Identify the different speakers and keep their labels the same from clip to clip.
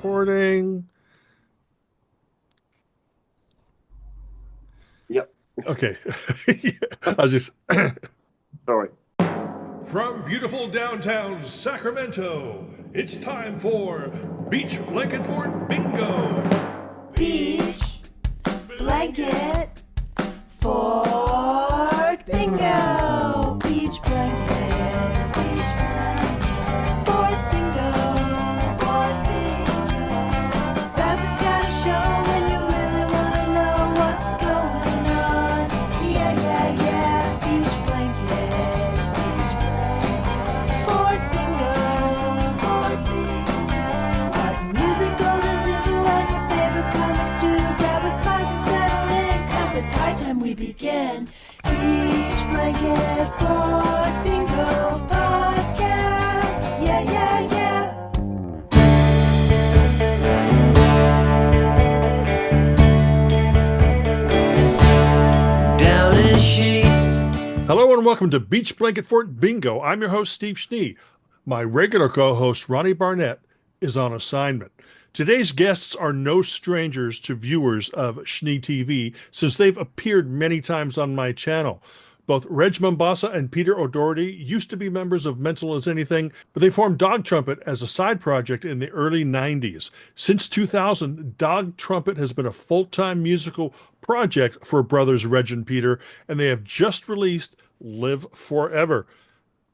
Speaker 1: recording.
Speaker 2: Yep.
Speaker 1: Okay. I was just
Speaker 2: Sorry.
Speaker 3: From beautiful downtown Sacramento, it's time for Beach Blanket Fort Bingo.
Speaker 4: Beach blanket fort bingo. Beach blanket fort bingo. Fort bingo. Spouse has got a show when you really want to know what's going on. Yeah, yeah, yeah. Beach blanket fort bingo. Fort bingo. Art and music, golden view, and your favorite comics too. Grab a spot and settle in, 'cause it's high time we begin. Beach blanket fort bingo podcast. Yeah, yeah, yeah.
Speaker 5: Down in sheets.
Speaker 1: hello and welcome to Beach Blanket Fort Bingo. I'm your host, Steve Schnee. My regular co-host, Ronnie Barnett, is on assignment. Today's guests are no strangers to viewers of Schnee TV, since they've appeared many times on my channel. Both Reg Mombassa and Peter O'Doherty used to be members of Mental as Anything, but they formed DOG Trumpet as a side project in the early 90s. Since 2000, DOG Trumpet has been a full-time musical project for brothers Reg and Peter, and they have just released Live Forever,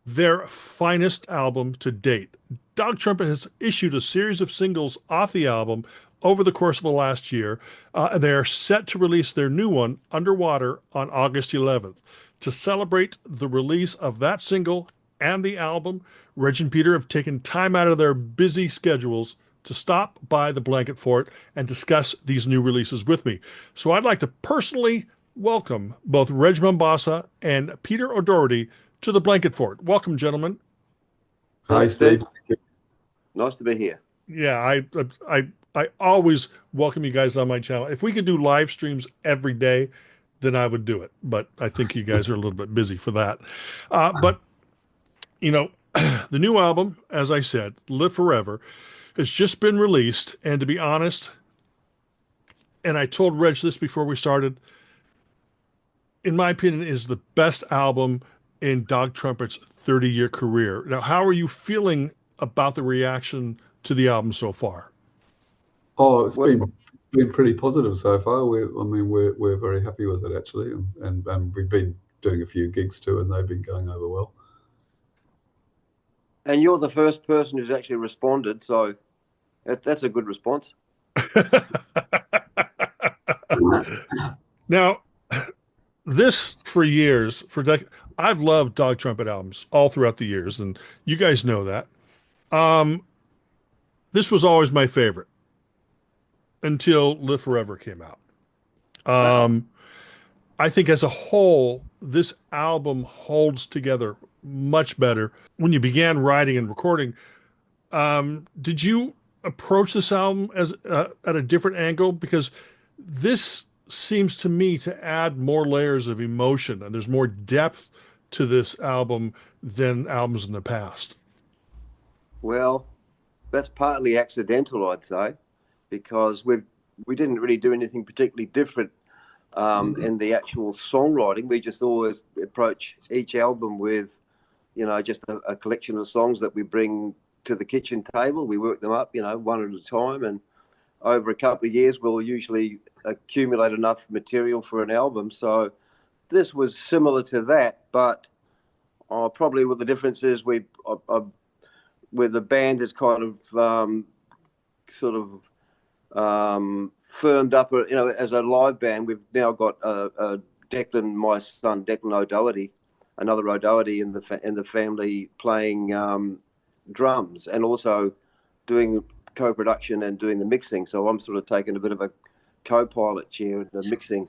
Speaker 1: their finest album to date. DOG Trumpet has issued a series of singles off the album over the course of the last year, and they are set to release their new one, Underwater, on August 11th. To celebrate the release of that single and the album, Reg and Peter have taken time out of their busy schedules to stop by the Blanket Fort and discuss these new releases with me. So I'd like to personally welcome both Reg Mombassa and Peter O'Doherty to the Blanket Fort. Welcome, gentlemen.
Speaker 2: Hi, Steve. Nice to be here.
Speaker 1: Yeah, I always welcome you guys on my channel. If we could do live streams every day, then I would do it. But I think you guys are a little bit busy for that. But, you know, the new album, as I said, Live Forever, has just been released. And to be honest, and I told Reg this before we started, in my opinion, is the best album in DOG Trumpet's 30-year career. Now, how are you feeling about the reaction to the album so far?
Speaker 6: Oh, it's been pretty positive so far. We're very happy with it actually, and we've been doing a few gigs too, and they've been going over well.
Speaker 2: And you're the first person who's actually responded, so that's a good response.
Speaker 1: Now, this for years, I've loved DOG Trumpet albums all throughout the years, and you guys know that. This was always my favorite until Live Forever came out. I think as a whole, this album holds together much better. When you began writing and recording, did you approach this album as at a different angle? Because this seems to me to add more layers of emotion, and there's more depth to this album than albums in the past.
Speaker 2: Well, that's partly accidental, I'd say, because we didn't really do anything particularly different in the actual songwriting. We just always approach each album with, just a collection of songs that we bring to the kitchen table. We work them up, one at a time, and over a couple of years, we'll usually accumulate enough material for an album. So this was similar to that, but probably what the difference is, where the band has kind of firmed up, as a live band. We've now got Declan, my son, Declan O'Doherty, another O'Doherty in the family, playing drums and also doing co-production and doing the mixing. So I'm sort of taking a bit of a co-pilot chair in the mixing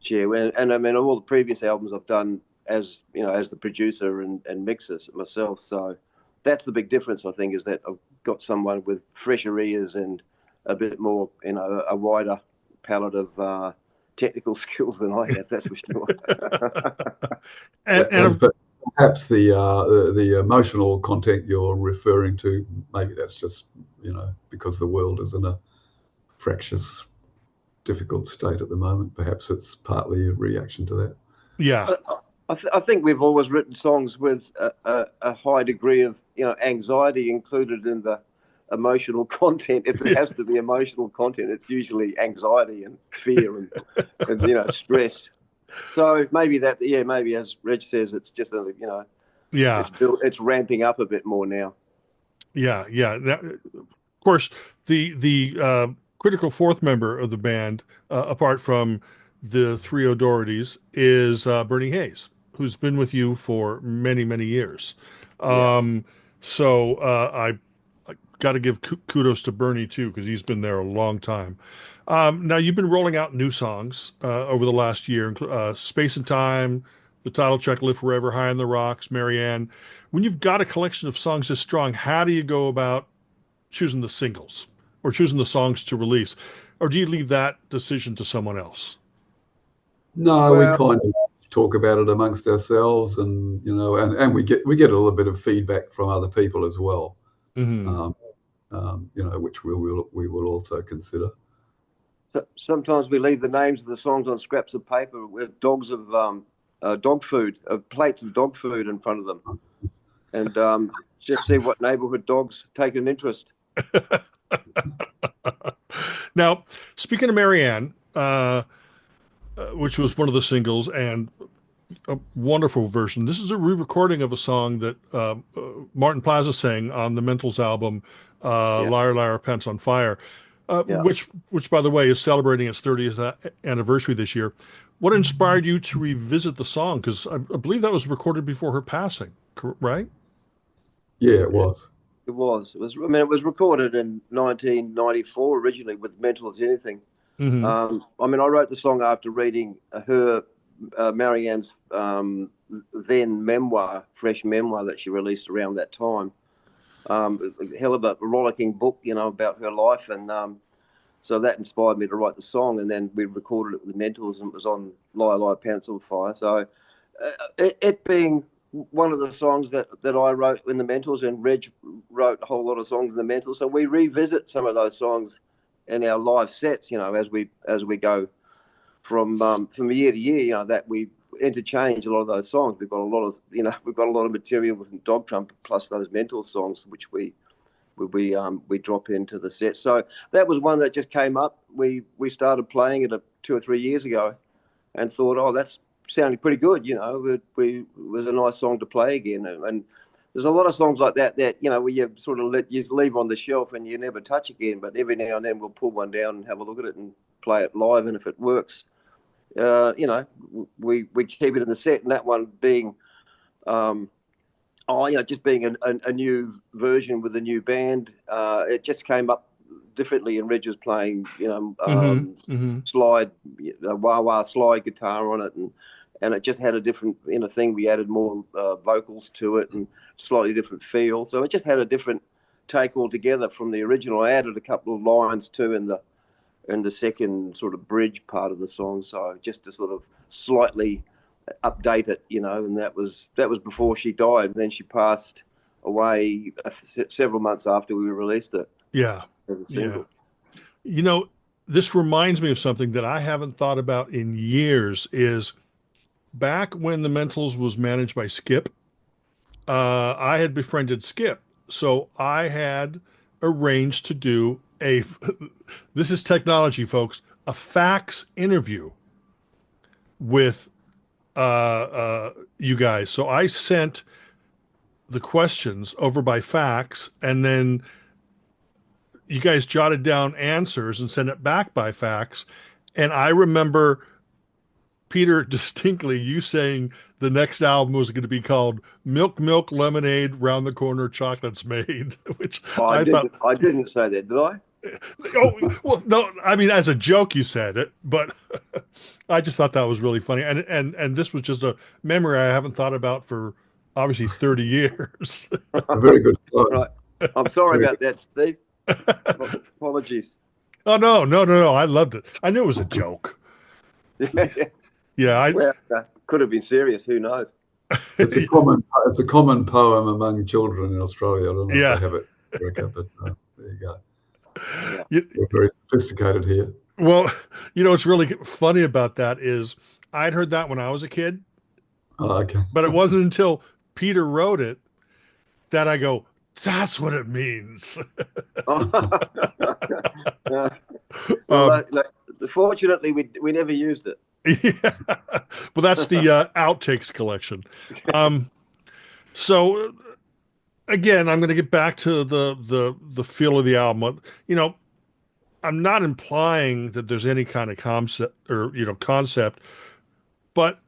Speaker 2: chair. And I mean, all the previous albums I've done as the producer and mixer myself. So that's the big difference, I think, is that I've got someone with fresher ears and a bit more, a wider palette of technical skills than I have, that's for sure.
Speaker 6: But perhaps the emotional content you're referring to, maybe that's just because the world is in a fractious, difficult state at the moment. Perhaps it's partly a reaction to that.
Speaker 1: Yeah.
Speaker 2: I think we've always written songs with a high degree of anxiety included in the emotional content. If there has to be emotional content, it's usually anxiety and fear and stress. So maybe maybe as Reg says, it's just it's ramping up a bit more now.
Speaker 1: Yeah. Of course, the critical fourth member of the band, apart from the three O'Dohertys, is Bernie Hayes, who's been with you for many, many years. So I got to give kudos to Bernie too, because he's been there a long time. Now you've been rolling out new songs over the last year, Space and Time, the title track, Live Forever, High on the Rocks, Marianne. When you've got a collection of songs this strong, how do you go about choosing the singles or choosing the songs to release? Or do you leave that decision to someone else?
Speaker 6: No, we kind of talk about it amongst ourselves, and and we get a little bit of feedback from other people as well, which we will also consider.
Speaker 2: So sometimes we leave the names of the songs on scraps of paper with dogs of dog food, plates of dog food in front of them, and just see what neighborhood dogs take an interest.
Speaker 1: Now, speaking of Marianne, which was one of the singles and a wonderful version. This is a re-recording of a song that Martin Plaza sang on the Mentals album, Liar, Liar, Pants on Fire, which, by the way, is celebrating its 30th anniversary this year. What inspired you to revisit the song? Because I believe that was recorded before her passing, right?
Speaker 6: Yeah, it was.
Speaker 2: It was. It was recorded in 1994 originally with Mental as Anything. I wrote the song after reading her, Marianne's then memoir, fresh memoir that she released around that time. Hell of a rollicking book, about her life, and so that inspired me to write the song. And then we recorded it with the Mentals, and it was on Liar, Liar, Pants on Fire. So it being one of the songs that I wrote in the Mentals, and Reg wrote a whole lot of songs in the Mentals, so we revisit some of those songs in our live sets, as we go from year to year, that we interchange a lot of those songs. We've got a lot of material with Dog Trumpet plus those Mental songs, which we drop into the set. So that was one that just came up. We started playing it 2 or 3 years ago, and thought, oh, that's sounding pretty good. It was a nice song to play again, and there's a lot of songs like that where you sort of you leave on the shelf and you never touch again. But every now and then we'll pull one down and have a look at it and play it live. And if it works, we keep it in the set. And that one being, just being a new version with a new band. It just came up differently. And Reg was playing, slide, wah-wah slide guitar on it, and it just had a different thing. We added more vocals to it and slightly different feel. So it just had a different take altogether from the original. I added a couple of lines too in the second sort of bridge part of the song. So just to sort of slightly update it, and that was before she died. And then she passed away several months after we released it.
Speaker 1: Yeah. This reminds me of something that I haven't thought about in years. Is back when the Mentals was managed by Skip, I had befriended Skip. So I had arranged to do this is technology, folks, a fax interview with you guys. So I sent the questions over by fax, and then you guys jotted down answers and sent it back by fax. And I remember, Peter, distinctly you saying the next album was going to be called Milk, Milk, Lemonade, Round the Corner, Chocolate's Made, which I
Speaker 2: didn't say that, did I?
Speaker 1: Oh, well, no, I mean, as a joke you said it, but I just thought that was really funny. And this was just a memory I haven't thought about for obviously 30 years.
Speaker 6: Very good.
Speaker 2: Right. I'm sorry about that, Steve. Apologies.
Speaker 1: Oh, no. I loved it. I knew it was a joke. Yeah.
Speaker 2: Could have been serious. Who knows?
Speaker 6: It's a common poem among children in Australia. I don't know if they have it, but there you go.
Speaker 1: You-
Speaker 6: We're very sophisticated here.
Speaker 1: well, what's really funny about that is I'd heard that when I was a kid,
Speaker 6: Oh, okay.
Speaker 1: but it wasn't until Peter wrote it that I go, that's what it means.
Speaker 2: Well, fortunately, we never used it.
Speaker 1: Yeah. Well, that's the outtakes collection. So again, I'm going to get back to the feel of the album. I'm not implying that there's any kind of concept, but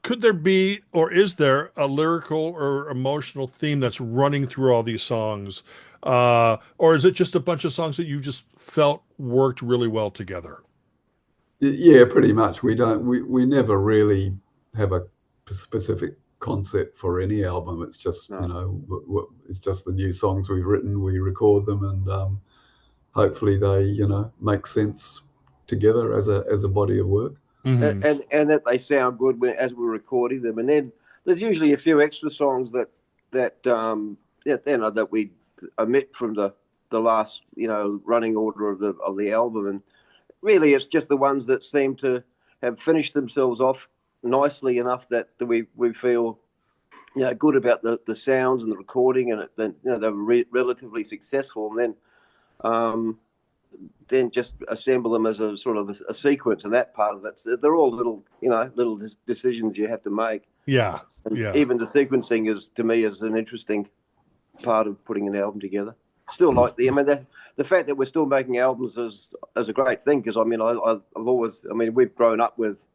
Speaker 1: could there be, or is there a lyrical or emotional theme that's running through all these songs? Or is it just a bunch of songs that you just felt worked really well together?
Speaker 6: Yeah, pretty much. We never really have a specific concept for any album. It's just, it's just the new songs we've written, we record them, and hopefully they, make sense together as a body of work.
Speaker 1: Mm-hmm.
Speaker 2: And that they sound good as we're recording them. And then there's usually a few extra songs that we omit from the last running order of the album, and really it's just the ones that seem to have finished themselves off nicely enough that we feel good about the sounds and the recording, and they were relatively successful, and then just assemble them as a sort of a sequence, and that part of it. So they're all little decisions you have to make.
Speaker 1: Yeah.
Speaker 2: And
Speaker 1: Yeah.
Speaker 2: even the sequencing is, to me, is an interesting part of putting an album together. Still like the fact that we're still making albums is a great thing, because we've grown up with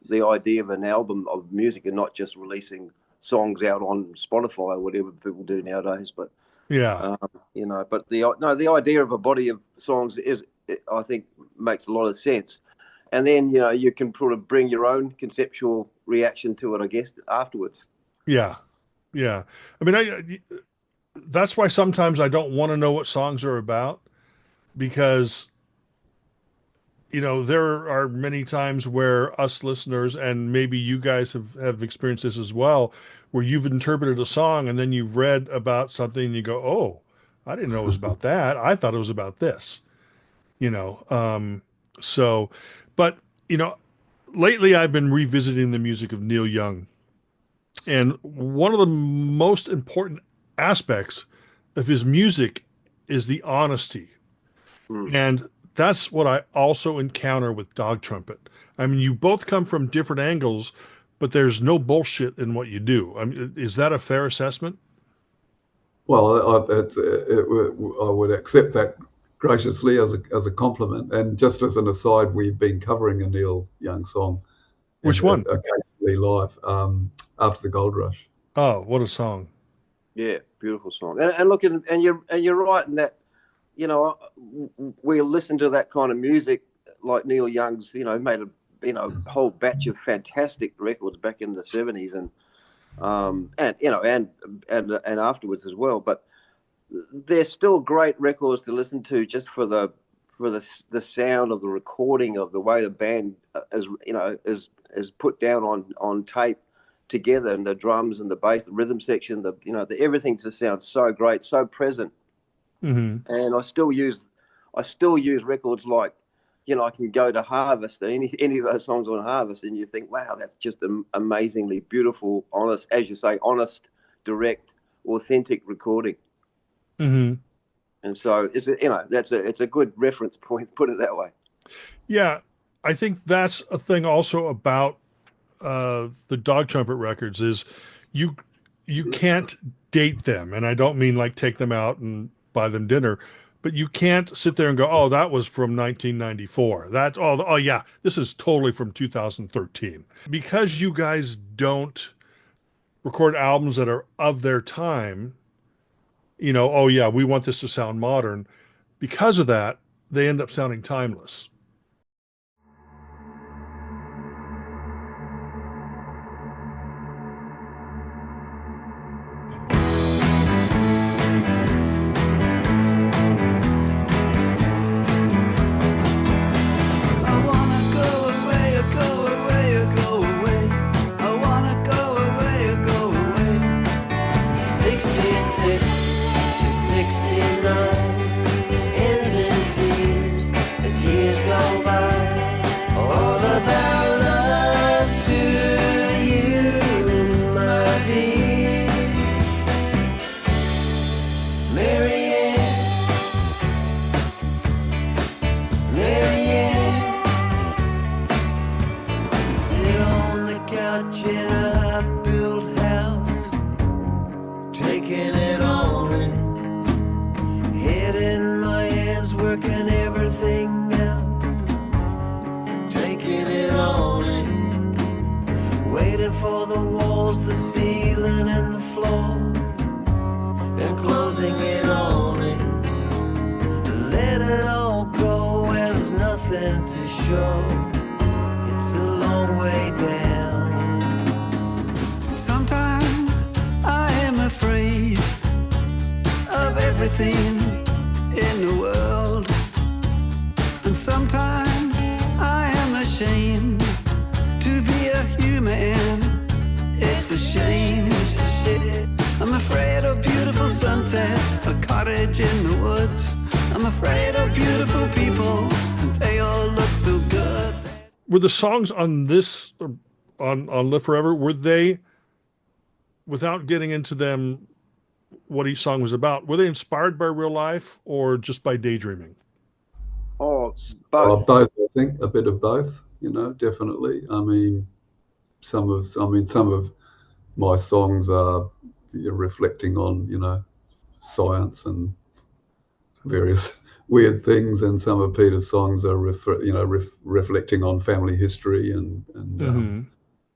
Speaker 2: the idea of an album of music and not just releasing songs out on Spotify or whatever people do nowadays. But
Speaker 1: Yeah.
Speaker 2: but the idea of a body of songs I think makes a lot of sense, and then you can sort of bring your own conceptual reaction to it, I guess, afterwards.
Speaker 1: Yeah. Yeah. I mean, that's why sometimes I don't want to know what songs are about, because there are many times where us listeners, and maybe you guys have experienced this as well, where you've interpreted a song and then you've read about something and you go, oh, I didn't know it was about that. I thought it was about this, but lately I've been revisiting the music of Neil Young, and one of the most important aspects of his music is the honesty. And that's what I also encounter with Dog Trumpet. I mean, you both come from different angles, but there's no bullshit in what you do. I mean, is that a fair assessment?
Speaker 6: Well, I would accept that graciously as a compliment. And just as an aside, we've been covering a Neil Young song.
Speaker 1: Which one?
Speaker 6: Occasionally live, After the Gold Rush.
Speaker 1: Oh, what a song.
Speaker 2: Yeah, beautiful song. And look, and you're right in that, we listen to that kind of music, like Neil Young's, made a whole batch of fantastic records back in the 70s, and afterwards as well. But they're still great records to listen to, just for the sound of the recording, of the way the band is put down on tape together, and the drums and the bass, the rhythm section, everything just sounds so great, so present.
Speaker 1: Mm-hmm.
Speaker 2: And I still use records like, I can go to Harvest, and any of those songs on Harvest, and you think, wow, that's just an amazingly beautiful, honest, as you say, honest, direct, authentic recording.
Speaker 1: Mm-hmm.
Speaker 2: And so it's a good reference point, put it that way.
Speaker 1: Yeah, I think that's a thing also about the Dog Trumpet records, is you can't date them, and I don't mean like take them out and buy them dinner, but you can't sit there and go, oh, that was from 1994. That's oh yeah, this is totally from 2013. Because you guys don't record albums that are of their time, oh yeah, we want this to sound modern. Because of that, they end up sounding timeless.
Speaker 5: shore. It's a long way down.
Speaker 7: Sometimes I am afraid of everything in the world, and sometimes I am ashamed to be a human. It's a shame. I'm afraid of beautiful sunsets, a cottage in the woods. I'm afraid of beautiful people, and they all look so good.
Speaker 1: Were the songs on this on Live Forever, were they, without getting into them, what each song was about, were they inspired by real life or just by daydreaming?
Speaker 2: Oh, both.
Speaker 6: Both, I think, a bit of both. Definitely. I mean, some of my songs are reflecting on science and various weird things, and some of Peter's songs are reflecting on family history and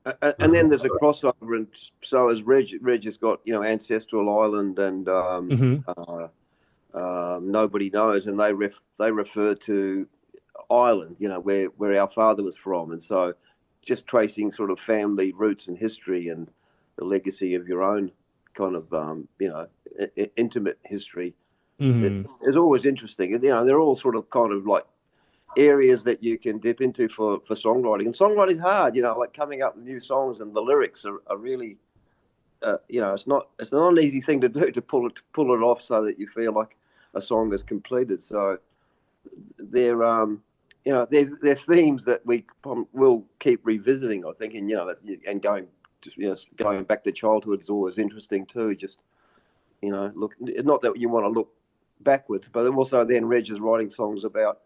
Speaker 2: And then there's a crossover, and so as Reg has got Ancestral Island and Nobody Knows, and they refer to Ireland, where our father was from, and so just tracing sort of family roots and history and the legacy of your own kind of intimate history is always interesting. They're all sort of kind of like areas that you can dip into for songwriting, and songwriting's hard. Like coming up with new songs, and the lyrics are really it's not an easy thing to do, to pull it off so that you feel like a song is completed. So they're they're themes that we will keep revisiting, I think, and going back to childhood is always interesting too. Just look, not that you want to look backwards, but also then Reg is writing songs about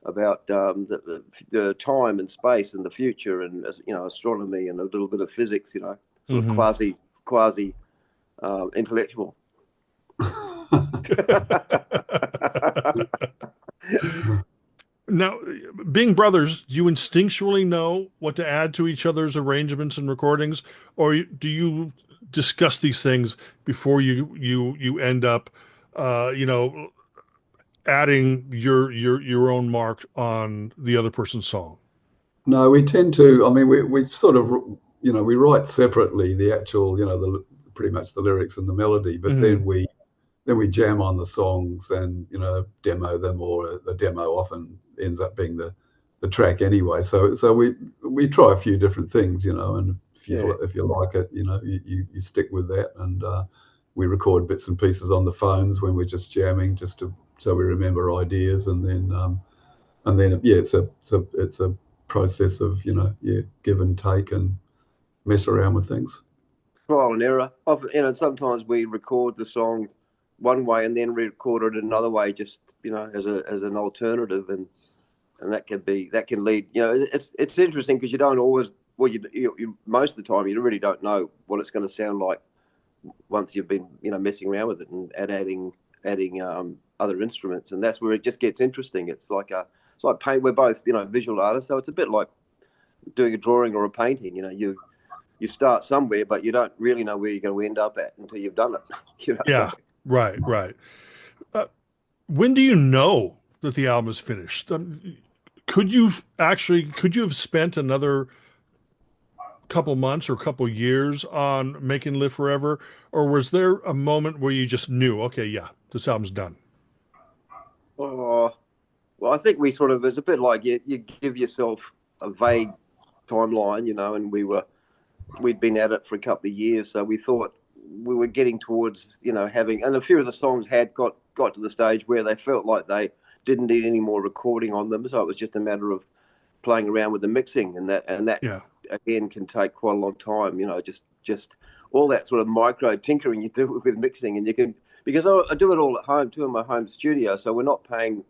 Speaker 2: the time and space and the future, and astronomy and a little bit of physics, sort of quasi intellectual.
Speaker 1: Now, being brothers, do you instinctually know what to add to each other's arrangements and recordings, or do you discuss these things before you end up, adding your own mark on the other person's song?
Speaker 6: No, we tend to. I mean, we sort of, we write separately the actual, pretty much the lyrics and the melody, but then we jam on the songs and demo them, or the demo often ends up being the track anyway. So we try a few different things, and if you like it, you stick with that. And we record bits and pieces on the phones when we're just jamming, so we remember ideas, and then it's a process of give and take and mess around with things.
Speaker 2: Trial and error. Often, sometimes we record the song one way and then re-record it another way, just as an alternative, and that can lead. It's interesting because you don't always. Well, you most of the time you really don't know what it's going to sound like once you've been messing around with it and adding other instruments, and that's where it just gets interesting. It's like paint. We're both visual artists, so it's a bit like doing a drawing or a painting. You start somewhere, but you don't really know where you're going to end up at until you've done it.
Speaker 1: Yeah,
Speaker 2: so.
Speaker 1: Right. When do you know that the album is finished? Could you have spent another couple months or couple years on making Live Forever, or was there a moment where you just knew, okay, yeah, this album's done?
Speaker 2: Well, I think we sort of, it's a bit like you give yourself a vague timeline, and we'd been at it for a couple of years, so we thought we were getting towards, having, and a few of the songs had got to the stage where they felt like they didn't need any more recording on them, so it was just a matter of playing around with the mixing, and that again can take quite a long time, just all that sort of micro tinkering you do with mixing, and you can, because I do it all at home too, in my home studio, so we're not paying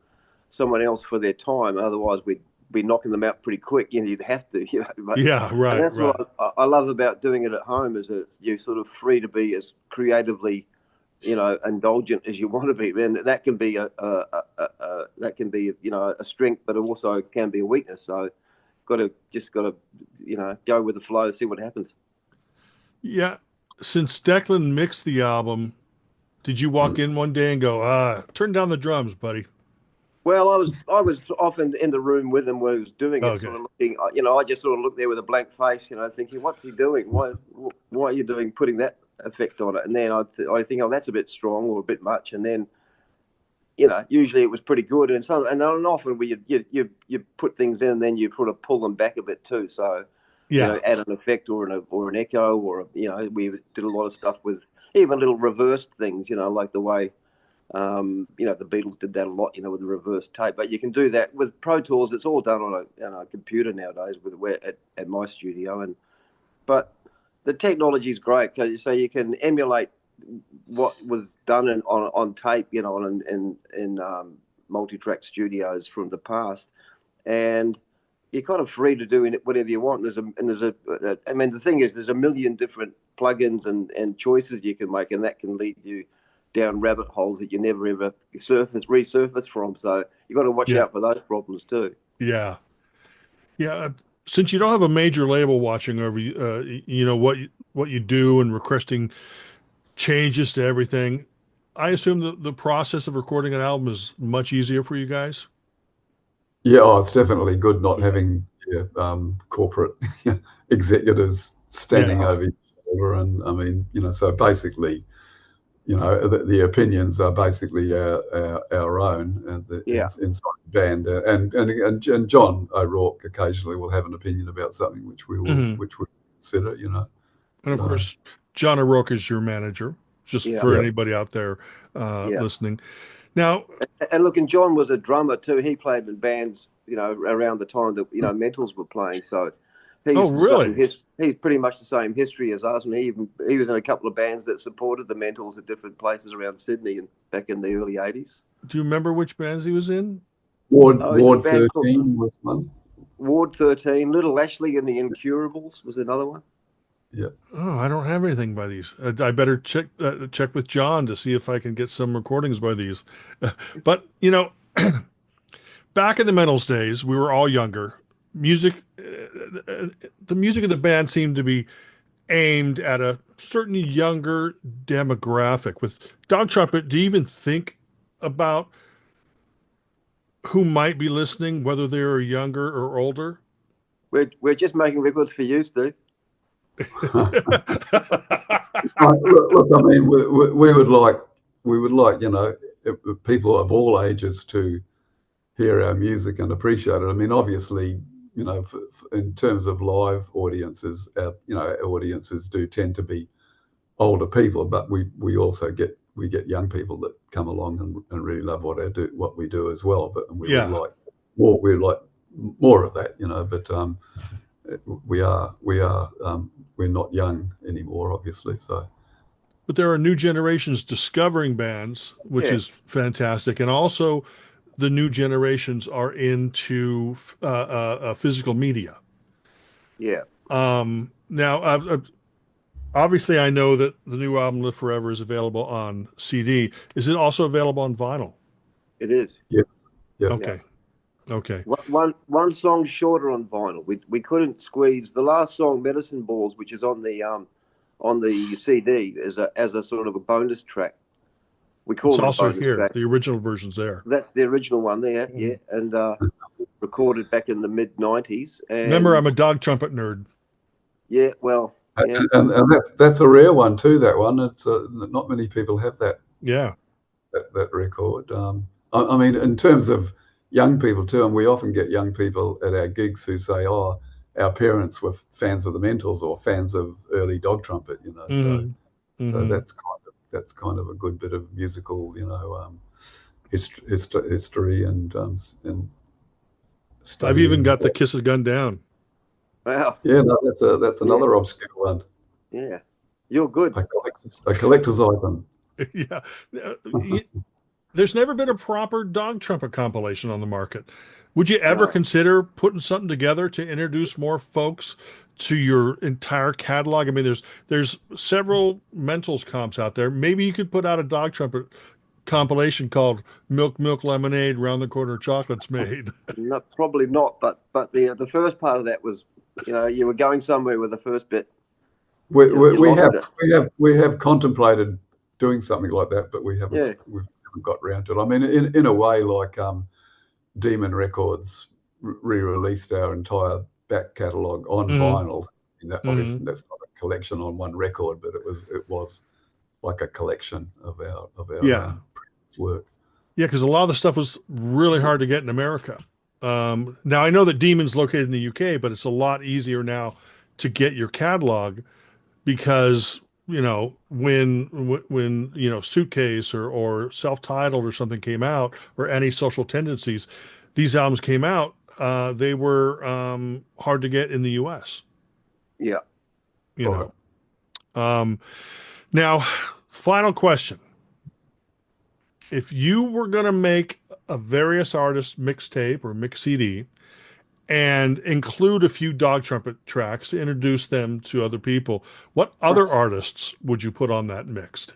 Speaker 2: someone else for their time, otherwise we'd be knocking them out pretty quick. You'd have to, But,
Speaker 1: yeah, right.
Speaker 2: And that's what I love about doing it at home, is that you're sort of free to be as creatively, indulgent as you want to be. And that can be a strength, but it also can be a weakness. So, got to go with the flow, see what happens.
Speaker 1: Yeah. Since Declan mixed the album, did you walk in one day and go, turn down the drums, buddy?
Speaker 2: Well, I was often in the room with him when he was doing it,
Speaker 1: Okay.
Speaker 2: sort of looking. I just sort of looked there with a blank face, thinking, "What's he doing? Why are you putting that effect on it?" And then I think, "Oh, that's a bit strong or a bit much." And then, usually it was pretty good. And often you put things in, and then you sort of pull them back a bit too. So,
Speaker 1: Yeah.
Speaker 2: add an effect or an echo, or we did a lot of stuff with even little reversed things, like the way. The Beatles did that a lot, with the reverse tape. But you can do that with Pro Tools. It's all done on a computer nowadays at my studio. But the technology is great, so you can emulate what was done on tape, in multi-track studios from the past, and you're kind of free to do whatever you want. The thing is, there's a million different plugins and choices you can make, and that can lead you down rabbit holes that you never ever resurface from. So you got to watch out for those problems too.
Speaker 1: Yeah. Yeah. Since you don't have a major label watching over you, what you do and requesting changes to everything, I assume the process of recording an album is much easier for you guys.
Speaker 6: Yeah, it's definitely good not having corporate executives standing over each shoulder. And I mean, so basically, the opinions are basically our own inside the band, and John O'Rourke occasionally will have an opinion about something which we will consider,
Speaker 1: And of course, John O'Rourke is your manager, just for anybody out there listening. Now,
Speaker 2: and look, and John was a drummer too. He played in bands, around the time that Mentals were playing. So he's he's pretty much the same history as us. And he was in a couple of bands that supported the Mentals at different places around Sydney and back in the early '80s.
Speaker 1: Do you remember which bands he was in?
Speaker 6: Ward 13 was one.
Speaker 2: Ward 13, Little Ashley and the Incurables was another one.
Speaker 6: Yeah.
Speaker 1: Oh, I don't have anything by these. I better check with John to see if I can get some recordings by these. But back in the Mentals days, we were all younger. The music of the band seemed to be aimed at a certain younger demographic. With Dog Trumpet, do you even think about who might be listening, whether they're younger or older?
Speaker 2: We're just making records for you, Steve.
Speaker 6: Look, I mean, we would like people of all ages to hear our music and appreciate it. I mean, obviously, in terms of live audiences, our audiences do tend to be older people, but we also get young people that come along and really love what we do as well. But we would like more of that, But we're not young anymore, obviously. So,
Speaker 1: but there are new generations discovering bands, which is fantastic, and also the new generations are into physical media.
Speaker 2: Yeah.
Speaker 1: Now, obviously, I know that the new album "Live Forever" is available on CD. Is it also available on vinyl?
Speaker 2: It is.
Speaker 6: Yeah.
Speaker 1: Okay. Yeah. Okay.
Speaker 2: One song shorter on vinyl. We couldn't squeeze the last song, "Medicine Balls," which is on the CD as a sort of a bonus track. We call it
Speaker 1: also here.
Speaker 2: Track.
Speaker 1: The original version's there.
Speaker 2: That's the original one there, and recorded back in the mid '90s.
Speaker 1: Remember, I'm a Dog Trumpet nerd.
Speaker 2: Yeah, well, yeah.
Speaker 6: And that's a rare one too. That one, it's not many people have that.
Speaker 1: Yeah,
Speaker 6: that record. I mean, in terms of young people too, and we often get young people at our gigs who say, "Oh, our parents were fans of the Mentals or fans of early Dog Trumpet," So that's kind of a good bit of musical, history and
Speaker 1: I've even got the Kiss of Gun Down.
Speaker 2: Wow.
Speaker 6: Yeah, no, that's another obscure one.
Speaker 2: Yeah, you're good.
Speaker 6: A collector's item.
Speaker 1: Yeah. There's never been a proper Dog Trumpet compilation on the market. Would you ever consider putting something together to introduce more folks to your entire catalog? I mean, there's several Mentals comps out there. Maybe you could put out a Dog Trumpet compilation called "Milk, Milk, Lemonade, Round the Corner Chocolate's Made."
Speaker 2: No, probably not. But the first part of that was, you were going somewhere with the first bit.
Speaker 6: We have contemplated doing something like that, but we haven't got around to it. I mean, in a way, like Demon Records re-released our entire back catalogue on
Speaker 1: Mhm.
Speaker 6: vinyl. And that,
Speaker 1: Mhm.
Speaker 6: obviously, that's not a collection on one record, but it was like a collection of our
Speaker 1: Yeah.
Speaker 6: previous work.
Speaker 1: Yeah, because a lot of the stuff was really hard to get in America. Now I know that Demon's located in the UK, but it's a lot easier now to get your catalog because when Suitcase or Self-Titled or something came out, or Any Social Tendencies, these albums came out. They were hard to get in the US.
Speaker 2: Yeah.
Speaker 1: You
Speaker 6: Right.
Speaker 1: know. Now, final question. If you were going to make a various artists mixtape or mix CD and include a few Dog Trumpet tracks to introduce them to other people, what other artists would you put on that mixed?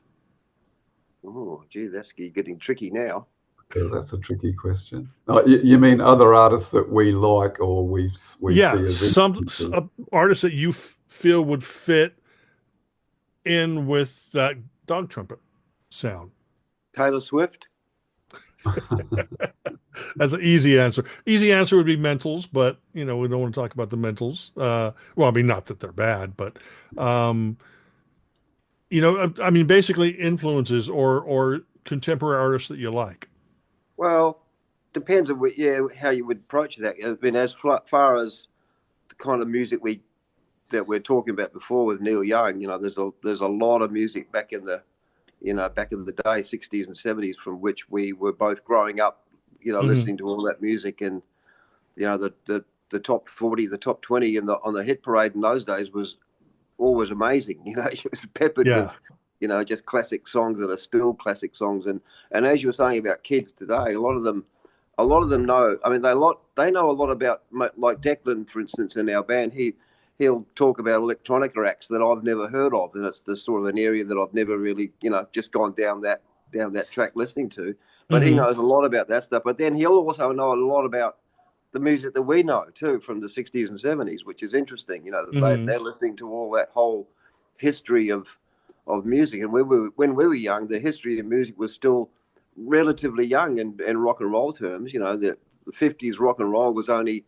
Speaker 2: Oh, gee, that's getting tricky now.
Speaker 6: That's a tricky question. You mean other artists that we like or we
Speaker 1: Yeah,
Speaker 6: see as
Speaker 1: some
Speaker 6: influences?
Speaker 1: artists that you feel would fit in with that Dog Trumpet sound.
Speaker 2: Taylor Swift.
Speaker 1: That's an easy answer. Easy answer would be Mentals, but we don't want to talk about the Mentals. Well, I mean, not that they're bad, but I mean, basically influences or contemporary artists that you like.
Speaker 2: Well, depends on how you would approach that. I mean, as far as the kind of music that we're talking about before with Neil Young, there's a lot of music back in the day, 60s and 70s, from which we were both growing up, listening to all that music. And the top 40, the top 20 on the hit parade in those days was always amazing. It was peppered with just classic songs that are still classic songs. And as you were saying about kids today, a lot of them know. I mean, they know a lot about, like Declan, for instance, in our band. He'll talk about electronica acts that I've never heard of, and it's the sort of an area that I've never really, just gone down that track listening to. But he knows a lot about that stuff. But then he'll also know a lot about the music that we know too, from the 60s and 70s, which is interesting. They're listening to all that whole history of music. And when we were young, the history of music was still relatively young in rock and roll terms. The 50s rock and roll was only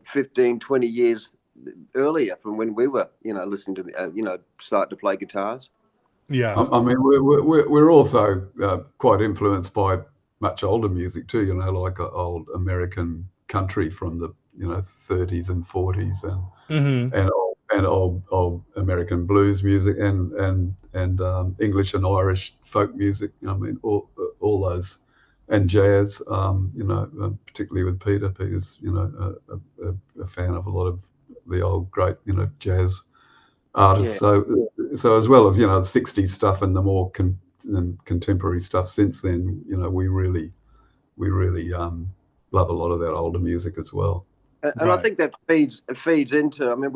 Speaker 2: 15, 20 years earlier from when we were listening to start to play guitars.
Speaker 1: Yeah.
Speaker 6: I mean, we're also quite influenced by much older music too, like old American country from the 30s and 40s, and old American blues music, and English and Irish folk music. I mean, all those, and jazz. Particularly with Peter. Peter's a fan of a lot of the old great jazz artists.
Speaker 2: Yeah.
Speaker 6: So as well as the 60s stuff and the more contemporary stuff since then, we really love a lot of that older music as well.
Speaker 2: And I think that feeds into, I mean,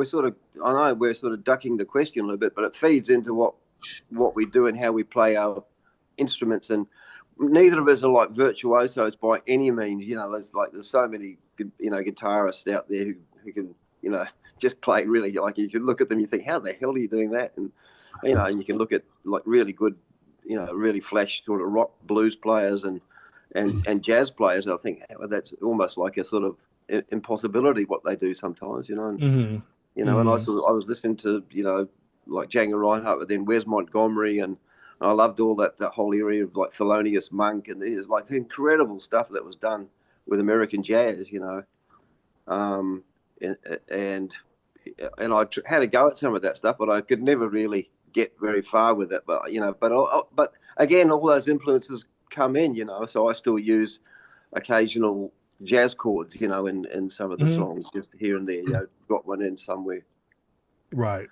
Speaker 2: I know we're sort of ducking the question a little bit, but it feeds into what we do and how we play our instruments. And neither of us are like virtuosos by any means. There's so many guitarists out there who can just play really, like, you can look at them, you think, how the hell are you doing that? And and you can look at like really good, really flash sort of rock blues players and jazz players. I think that's almost like a sort of impossibility what they do sometimes, And and I was listening to like Django Reinhardt, but then Wes Montgomery, and I loved all that whole area of like Thelonious Monk, and there's like incredible stuff that was done with American jazz, and I had a go at some of that stuff, but I could never really get very far with it. But but again, all those influences come in, So I still use occasional jazz chords, in some of the songs, just here and there. Got one in somewhere.
Speaker 1: Right.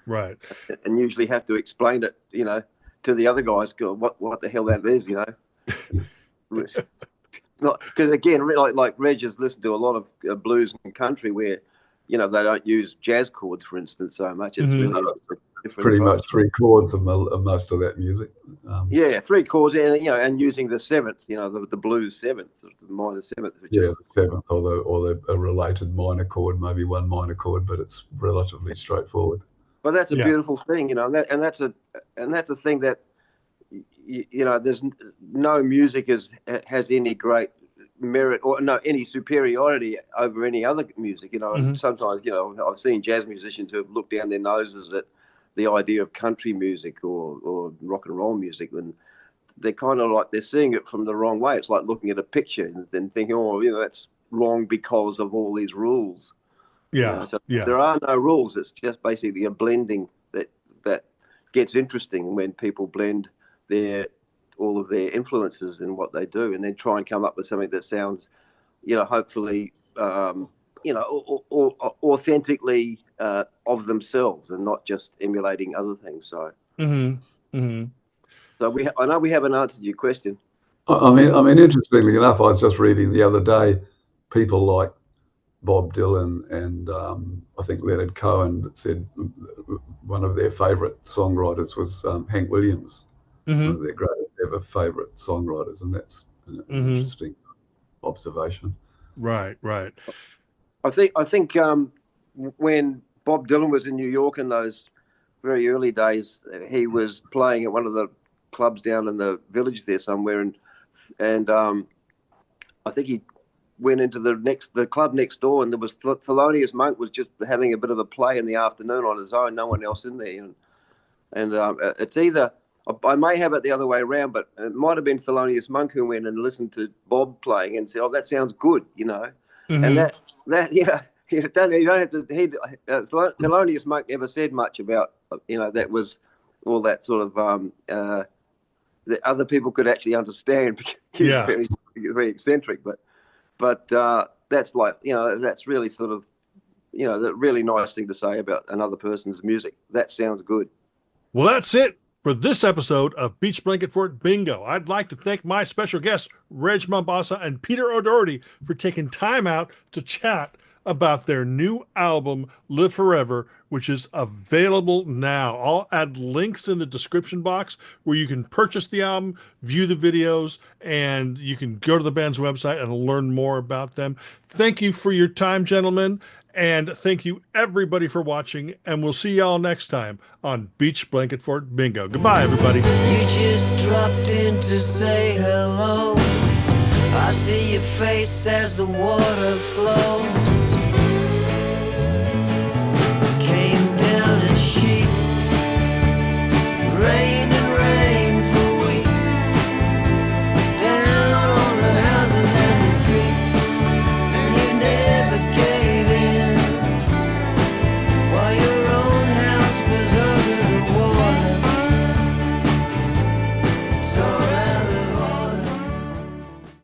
Speaker 2: And usually have to explain it, to the other guys. Go, what the hell that is, Because again, like Reg has listened to a lot of blues and country where they don't use jazz chords, for instance, so much. It's really
Speaker 6: pretty much 3 chords of most of that music.
Speaker 2: 3 chords, and using the seventh, the blues seventh, the minor seventh.
Speaker 6: The seventh, or a related minor chord, maybe one minor chord, but it's relatively straightforward.
Speaker 2: Well, that's a beautiful thing, and that's a thing that there's no music has any great merit or no any superiority over any other music. And sometimes I've seen jazz musicians who have looked down their noses at the idea of country music or rock and roll music, and they're kind of like they're seeing it from the wrong way. It's like looking at a picture and then thinking, oh, that's wrong because of all these rules. So there are no rules. It's just basically a blending that gets interesting when people blend all of their influences in what they do, and then try and come up with something that sounds, hopefully, authentically of themselves, and not just emulating other things. So, so I know we haven't answered your question.
Speaker 6: I mean, interestingly enough, I was just reading the other day, people like Bob Dylan and I think Leonard Cohen that said one of their favourite songwriters was Hank Williams, one of their greatest ever favourite songwriters, and that's an interesting observation.
Speaker 1: Right.
Speaker 2: I think when Bob Dylan was in New York in those very early days, he was playing at one of the clubs down in the village there somewhere, and I think he went into the club next door, and there was Thelonious Monk was just having a bit of a play in the afternoon on his own, no one else in there, and it's either I may have it the other way around, but it might have been Thelonious Monk who went and listened to Bob playing and said, "Oh, that sounds good," and that you don't have to. Thelonious Monk never said much about that was all that sort of that other people could actually understand because he was very eccentric, but that's like that's really sort of the really nice thing to say about another person's music. That sounds good.
Speaker 1: Well, that's it for this episode of Beach Blanket Fort Bingo. I'd like to thank my special guests, Reg Mombassa and Peter O'Doherty, for taking time out to chat about their new album, Live Forever, which is available now. I'll add links in the description box where you can purchase the album, view the videos, and you can go to the band's website and learn more about them. Thank you for your time, gentlemen, and thank you everybody for watching, and we'll see y'all next time on Beach Blanket Fort Bingo. Goodbye, everybody.
Speaker 5: You just dropped in to say hello. I see your face as the water flows.